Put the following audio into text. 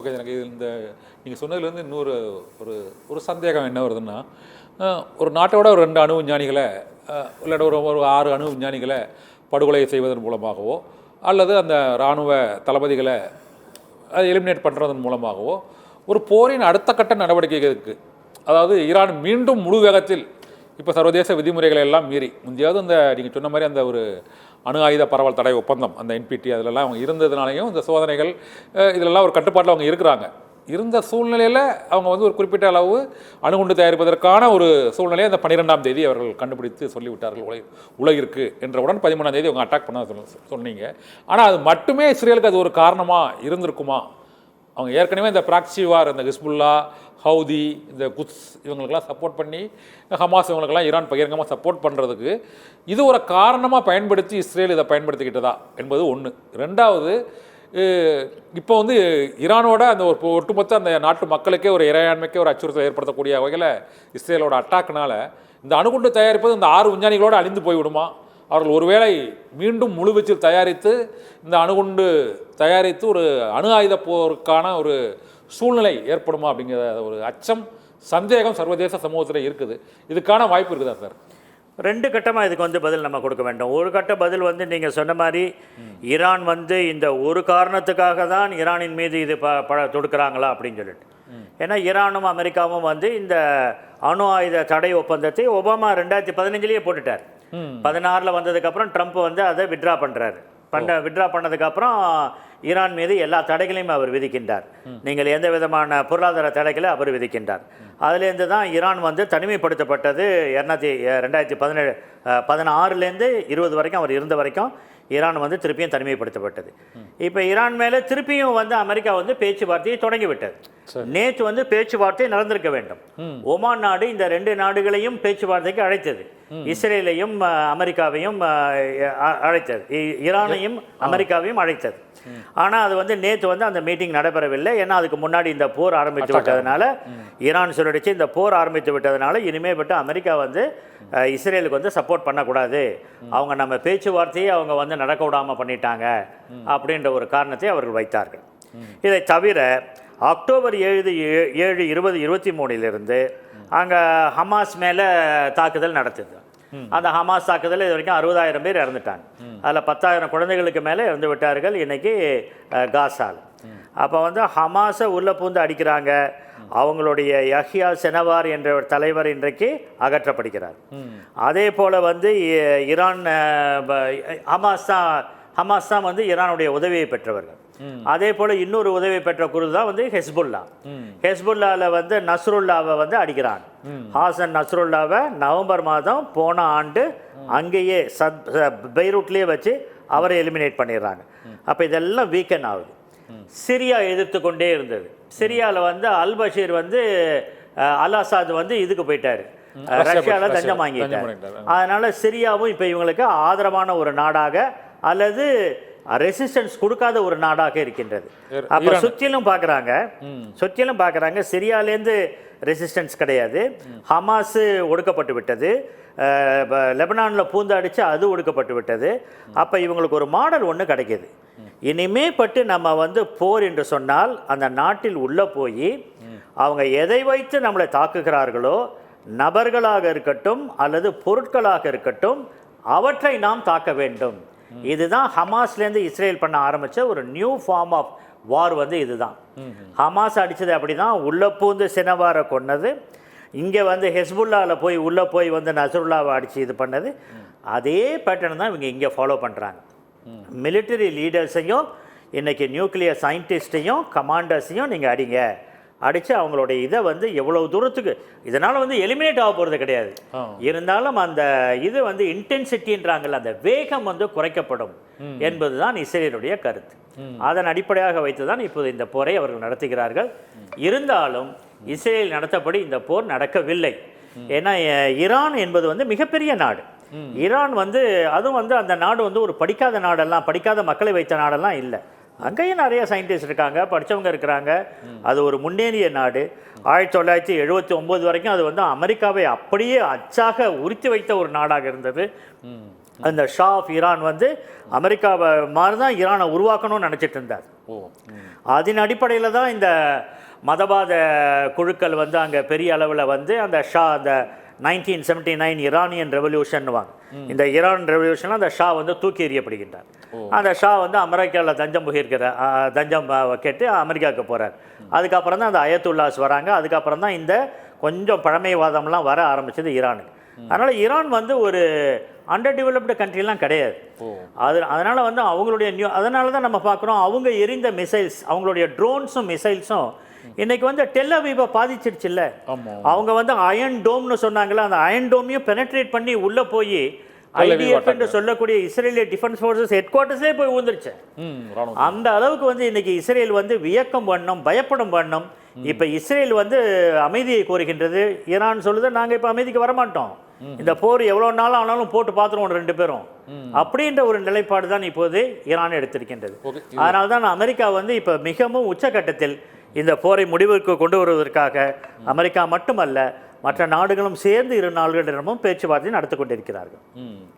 Okay, எனக்கு இந்த நீங்கள் சொன்னதுலேருந்து இன்னொரு ஒரு ஒரு சந்தேகம் என்ன வருதுன்னா, ஒரு நாட்டோட ஒரு 2 அணு விஞ்ஞானிகளை இல்லாட்ட ஒரு ஒரு 6 அணு விஞ்ஞானிகளை படுகொலை செய்வதன் மூலமாகவோ அல்லது அந்த இராணுவ தளபதிகளை எலிமினேட் பண்ணுறதன் மூலமாகவோ ஒரு போரின் அடுத்த கட்ட நடவடிக்கைகளுக்கு, அதாவது ஈரான் மீண்டும் முழு வேகத்தில் இப்போ சர்வதேச விதிமுறைகளை எல்லாம் மீறி முந்தையாவது அந்த நீங்கள் சொன்ன மாதிரி அந்த ஒரு அணு ஆயுத பரவல் தடை ஒப்பந்தம் அந்த என்பிடி அதிலெல்லாம் அவங்க இருந்ததுனாலையும் இந்த சோதனைகள் இதிலெல்லாம் ஒரு கட்டுப்பாட்டில் அவங்க இருக்கிறாங்க. இருந்த சூழ்நிலையில் அவங்க வந்து ஒரு குறிப்பிட்ட அளவு அணுகுண்டு தயாரிப்பதற்கான ஒரு சூழ்நிலையை அந்த 12ஆம் தேதி அவர்கள் கண்டுபிடித்து சொல்லிவிட்டார்கள் உலகிற்கு என்றவுடன் 13ஆம் தேதி அவங்க அட்டாக் பண்ண சொன்னீங்க. ஆனால் அது மட்டுமே இஸ்ரேலுக்கு அது ஒரு காரணமாக இருந்திருக்குமா? அவங்க ஏற்கனவே இந்த ப்ராக்சி வார், இந்த ஹிஸ்புல்லா, ஹவுதி, இந்த குத்ஸ் இவங்களுக்கெல்லாம் சப்போர்ட் பண்ணி, ஹமாஸ் இவங்களுக்கெல்லாம் ஈரான் பகிரங்கமாக சப்போர்ட் பண்ணுறதுக்கு இது ஒரு காரணமாக பயன்படுத்தி இஸ்ரேல் இதை பயன்படுத்திக்கிட்டதா என்பது ஒன்று. ரெண்டாவது, இப்போ வந்து ஈரானோட அந்த ஒரு ஒட்டுமொத்த அந்த நாட்டு மக்களுக்கே ஒரு இறையாண்மைக்கே ஒரு அச்சுறுத்தல் ஏற்படுத்தக்கூடிய வகையில் இஸ்ரேலோட அட்டாக்னால இந்த அணுகுண்டு தயாரிப்பது இந்த 6 விஞ்ஞானிகளோடு அழிந்து போய்விடுமா? அவர்கள் ஒருவேளை மீண்டும் முழுவீச்சில் தயாரித்து இந்த அணுகுண்டு தயாரித்து ஒரு அணு ஆயுத போருக்கான ஒரு சூழ்நிலை ஏற்படுமா அப்படிங்கிற ஒரு அச்சம், சந்தேகம் சர்வதேச சமூகத்தில் இருக்குது. இதுக்கான வாய்ப்பு இருக்குதா சார்? 2 கட்டமாக இதுக்கு வந்து பதில் நம்ம கொடுக்க வேண்டும். ஒரு கட்ட பதில் வந்து நீங்கள் சொன்ன மாதிரி ஈரான் வந்து இந்த ஒரு காரணத்துக்காக தான் ஈரானின் மீது இது தொடுக்கிறாங்களா அப்படின்னு சொல்லிட்டு. ஏன்னா ஈரானும் அமெரிக்காவும் வந்து இந்த அணு ஆயுத தடை ஒப்பந்தத்தை ஒபாமா 2015 போட்டுட்டார். 16 வந்ததுக்கப்புறம் ட்ரம்ப் வந்து அதை வித்ட்ரா பண்ணதுக்கப்புறம் ஈரான் மீது எல்லா தடைகளையும் அவர் விதிக்கின்றார். நீங்கள் எந்த விதமான பொருளாதார தடைகளை அவர் விதிக்கின்றார். அதுலேருந்து தான் ஈரான் வந்து தனிமைப்படுத்தப்பட்டது. 2016 20 வரைக்கும் அவர் இருந்த வரைக்கும் ஈரான் வந்து திருப்பியும் தனிமைப்படுத்தப்பட்டது. இப்போ ஈரான் மேலே திருப்பியும் வந்து அமெரிக்கா வந்து பேச்சுவார்த்தையை தொடங்கிவிட்டது. நேற்று வந்து பேச்சுவார்த்தை நடந்திருக்க வேண்டும். ஒமான் நாடு இந்த 2 நாடுகளையும் பேச்சுவார்த்தைக்கு அழைத்தது. இஸ்ரேலையும் அமெரிக்காவையும் அழைத்தது, ஈரானையும் அமெரிக்காவையும் அழைத்தது. ஆனால் அது வந்து நேற்று வந்து அந்த மீட்டிங் நடைபெறவில்லை. ஏன்னா அதுக்கு முன்னாடி இந்த போர் ஆரம்பித்து விட்டதுனால, ஈரான் சொல்லிடுச்சு இந்த போர் ஆரம்பித்து விட்டதுனால இனிமேல் அமெரிக்கா வந்து இஸ்ரேலுக்கு வந்து சப்போர்ட் பண்ணக்கூடாது, அவங்க நம்ம பேச்சுவார்த்தையை அவங்க வந்து நடக்க விடாமல் பண்ணிட்டாங்க அப்படின்ற ஒரு காரணத்தை அவர்கள் வைத்தார்கள். இதை தவிர அக்டோபர் 7, 2023 அங்கே ஹமாஸ் மேலே தாக்குதல் நடத்துது. அந்த ஹமாஸ் தாக்குதல் இது வரைக்கும் 60,000 பேர் இறந்துட்டாங்க. அதில் 10,000 குழந்தைகளுக்கு மேலே இறந்து விட்டார்கள் இன்றைக்கி காசால். அப்போ வந்து ஹமாஸை உள்ளே பூந்து அடிக்கிறாங்க. அவங்களுடைய யஹ்யா செனவார் என்ற ஒரு தலைவர் இன்றைக்கு அகற்றப்படுகிறார். அதே போல் வந்து ஈரான் ஹமாஸ் தான் வந்து ஈரானுடைய உதவியை பெற்றவர்கள். அதே போல் இன்னொரு உதவி பெற்ற குழு தான் வந்து ஹெஸ்புல்லாவில் வந்து நஸ்ருல்லாவை வந்து அடிக்கிறாங்க. ஹாசன் நஸ்ருல்லாவை நவம்பர் மாதம் போன ஆண்டு அங்கேயே பெய்ரூட்லேயே வச்சு அவரை எலிமினேட் பண்ணிடுறாங்க. அப்போ இதெல்லாம் வீக்கெண்ட் ஆகுது. சிரியா எதிர்த்து கொண்டே இருந்தது. சிரியாவில் வந்து அல் பஷீர் வந்து அல் அசாத் வந்து இதுக்கு போயிட்டார், ரஷ்யாவில் தஞ்சம் வாங்கிட்டார். அதனால் சிரியாவும் இப்போ இவங்களுக்கு ஆதரவான ஒரு நாடாக அல்லது ரெசிஸ்டன்ஸ் கொடுக்காத ஒரு நாடாக இருக்கின்றது. அப்போ சுற்றிலும் பார்க்குறாங்க சிரியாலேருந்து ரெசிஸ்டன்ஸ் கிடையாது, ஹமாஸு ஒடுக்கப்பட்டு விட்டது, லெபனானில் பூந்து அடித்து அது ஒடுக்கப்பட்டு விட்டது. அப்போ இவங்களுக்கு ஒரு மாடல் ஒன்று கிடைக்கிது. இனிமே பட்டு நம்ம வந்து போர் என்று சொன்னால் அந்த நாட்டில் உள்ளே போய் அவங்க எதை வைத்து நம்மளை தாக்குகிறார்களோ, நபர்களாக இருக்கட்டும் அல்லது பொருட்களாக இருக்கட்டும், அவற்றை நாம் தாக்க வேண்டும். இதுதான் ஹமாஸ்லேருந்து இஸ்ரேல் பண்ண ஆரம்பித்த ஒரு நியூ ஃபார்ம் ஆஃப் வார் வந்து இதுதான். ஹமாஸ் அடித்தது அப்படி தான், உள்ளே பூந்து சினவாரை கொன்னது. இங்கே வந்து ஹெஸ்புல்லாவில் போய் உள்ளே போய் வந்து நசருல்லாவை அடித்து இது பண்ணது. அதே பேட்டர்ன் தான் இவங்க இங்கே ஃபாலோ பண்ணுறாங்க. மிலிட்டரி லீடர்ஸையும் இன்றைக்கி நியூக்ளியர் சயின்டிஸ்ட்டையும் கமாண்டர்ஸையும் நீங்கள் அடித்து அவங்களுடைய இதை வந்து எவ்வளோ தூரத்துக்கு இதனால் வந்து எலிமினேட் ஆக போகிறது கிடையாது. இருந்தாலும் அந்த இது வந்து இன்டென்சிட்டின்றாங்கல்ல, அந்த வேகம் வந்து குறைக்கப்படும் என்பது தான் இஸ்ரேலுடைய கருத்து. அதன் அடிப்படையாக வைத்து தான் இப்போது இந்த போரை அவர்கள் நடத்துகிறார்கள். இருந்தாலும் இஸ்ரேல் நடத்தப்படி இந்த போர் நடக்கவில்லை. ஏன்னா ஈரான் என்பது வந்து மிகப்பெரிய நாடு. ஈரான் வந்து அதுவும் வந்து அந்த நாடு வந்து ஒரு படிக்காத நாடெல்லாம், படிக்காத மக்களை வைத்த நாடெல்லாம் இல்லை. அங்கேயும் நிறைய சயின்டிஸ்ட் இருக்காங்க, படித்தவங்க இருக்கிறாங்க. அது ஒரு முன்னேறிய நாடு. 1979 வரைக்கும் அது வந்து அமெரிக்காவை அப்படியே அச்சாக உறுத்தி வைத்த ஒரு நாடாக இருந்தது. அந்த ஷா ஆஃப் ஈரான் வந்து அமெரிக்காவை மாதிரி தான் ஈரானை உருவாக்கணும்னு நினச்சிட்டு இருந்தார். அதன் அடிப்படையில் தான் இந்த மதவாத குழுக்கள் வந்து அங்கே பெரிய அளவில் வந்து அந்த ஷா அந்த 1979 ஈரானியன் ரெவல்யூஷன்வாங்க. இந்த ஈரான் ரெவல்யூஷனில் அந்த ஷா வந்து தூக்கி எறியப்படுகின்றார். அந்த ஷா வந்து அமெரிக்காவில் தஞ்சம் கேட்டு அமெரிக்காவுக்கு போகிறார். அதுக்கப்புறம் தான் அந்த அயத்துல்லாஸ் வராங்க. அதுக்கப்புறம் தான் இந்த கொஞ்சம் பழமைவாதம்லாம் வர ஆரம்பிச்சது ஈரானுக்கு. அதனால் ஈரான் வந்து ஒரு அண்டர் டெவலப்டு கண்ட்ரிலாம் கிடையாது. அதனால் வந்து அவங்களுடைய அதனால தான் நம்ம பார்க்குறோம் அவங்க எரிந்த மிசைல்ஸ், அவங்களுடைய ட்ரோன்ஸும் மிசைல்ஸும் இன்னைக்கு வந்து டெல் அவீவை பாதிச்சிருச்சுல்ல. அவங்க வந்து அயன் டோம்னு சொன்னாங்களா, அந்த அயன் டோமையும் பெனட்ரேட் பண்ணி உள்ளே போய் ஐடிஎஃப் என்று சொல்லக்கூடிய இஸ்ரேலிய டிஃபென்ஸ் ஃபோர்ஸஸ் ஹெட் குவார்ட்டர்ஸே போய் விழுந்துருச்சு. அந்த அளவுக்கு வந்து இன்னைக்கு இஸ்ரேல் வந்து வியக்கம் பண்ணணும், பயப்படும் பண்ணணும். இப்போ இஸ்ரேல் வந்து அமைதியை கோருகின்றது. ஈரான் சொல்லுது நாங்கள் இப்போ அமைதிக்கு வரமாட்டோம், இந்த போர் எவ்வளோ நாள் ஆனாலும் போட்டு பார்த்துருவோம் ரெண்டு பேரும் அப்படின்ற ஒரு நிலைப்பாடு தான் இப்போது ஈரான் எடுத்திருக்கின்றது. அதனால தான் அமெரிக்கா வந்து இப்போ மிகவும் உச்சகட்டத்தில் இந்த போரை முடிவுக்கு கொண்டு வருவதற்காக அமெரிக்கா மட்டுமல்ல மற்ற நாடுகளும் சேர்ந்து இரு நாடுகளிடமும் பேச்சுவார்த்தை நடத்தி கொண்டிருக்கிறார்கள்.